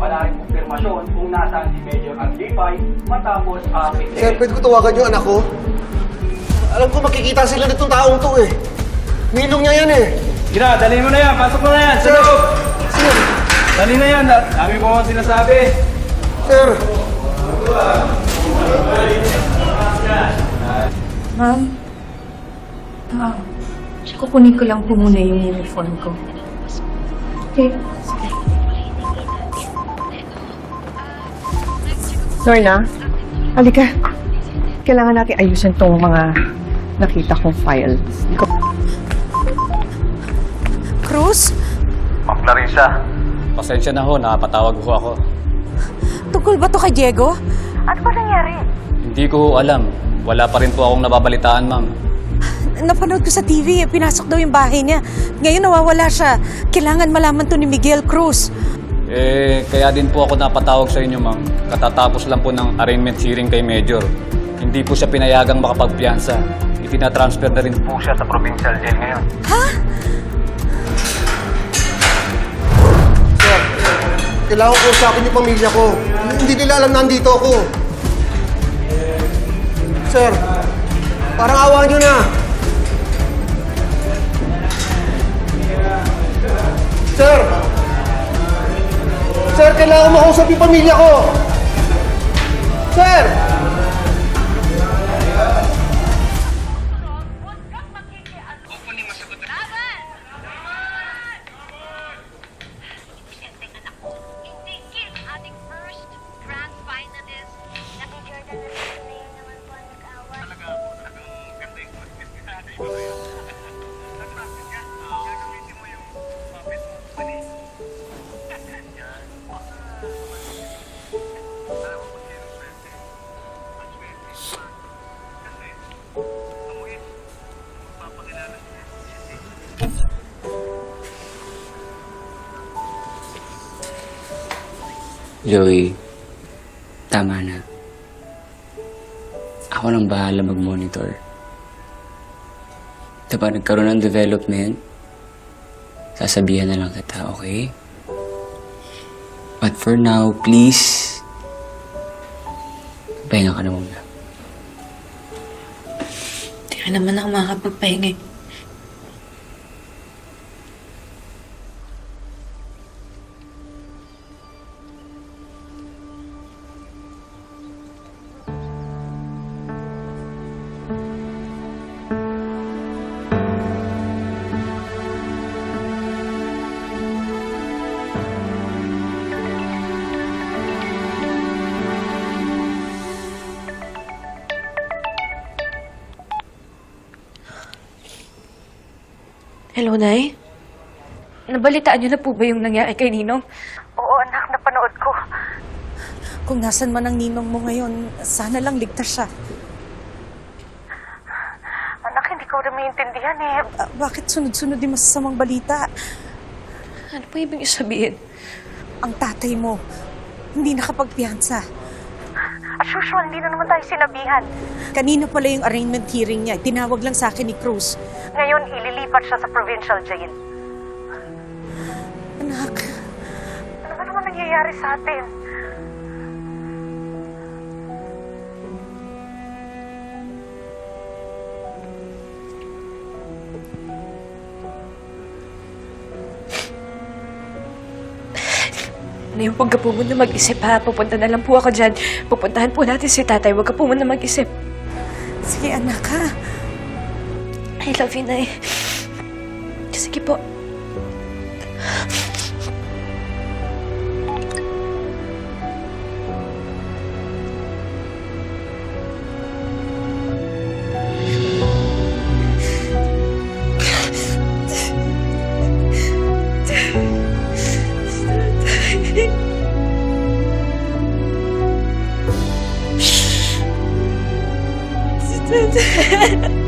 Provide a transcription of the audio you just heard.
wala rin kumpirmasyon kung nasaan si Major Anglipay matapos aking... Sir, pwede ko tawagan yung anak ko? Alam ko makikita sila nitong taong to eh. Ninong niya yan eh. Gina, dali mo na yan. Pasok mo na yan. Sir! Sir! Dali na yan. Dami mo akong sinasabi. Sir! Ma'am? Ma'am, kukunin ko lang po muna yung uniform ko. Okay. Lorna, halika. Kailangan natin ayusin tong mga nakita kong file. Cruz? Ma'am Clarissa. Pasensya na ho, nakapatawag ho ako. Tungkol ba to kay Diego? Ano ba nangyari? Hindi ko ho alam. Wala pa rin po akong nababalitaan, ma'am. Napanood ko sa TV, pinasok daw yung bahay niya. Ngayon nawawala siya. Kailangan malaman to ni Miguel Cruz. Kaya din po ako napatawag sa inyo, ma'am. Katatapos lang po ng arraignment hearing kay Major. Hindi po siya pinayagang makapagpiyansa. Itinatransfer na rin po siya sa provincial jail ngayon. Ha? Sir, kailangan ko sa akin yung pamilya ko. Hindi nila alam nandito ako. Sir, parang awa nyo na. Sir! Sir, kailangan makausap yung pamilya ko! Sir! ating first grand finalist na si Jordan ngayon naman po ang nag-award. Talagang ganda yung podcast ni tatay ko ngayon. Nag-practice ka? Gagamitin mo yung puppet mo. Mali. Yan. Alam mo kung sino swerte? Ang swerte pa. Kasi, amuin, magpapakilala siya. Joey, tama na. Ako nang bahala mag-monitor. Diba nagkaroon ng development, sasabihan na lang kita, okay? But for now, please, pahinga ka na muna. Hindi ka naman ako makakapagpahinga. Hello, Nay? Nabalitaan niyo na po ba yung nangyari kay Ninong? Oo, anak, napanood ko. Kung nasan man ang Ninong mo ngayon, sana lang ligtas siya. Anak, hindi ko rin maintindihan eh. Bakit sunod-sunod yung masasamang balita? Ano po ibig sabihin? Ang tatay mo, hindi nakapagpiyansa. As usual, hindi na naman tayo sinabihan. Kanina pala yung arraignment hearing niya. Tinawag lang sa akin ni Cruz. Ngayon, ililipat siya sa provincial jail. Anak, Ano ba naman nangyayari sa atin? Ano yung huwag ka po muna mag-isip ha? Pupunta na lang po ako dyan. Pupuntahan po natin si tatay. Huwag ka po muna mag-isip. sige anak ha. I love you, Nay. Sige po. Tatay.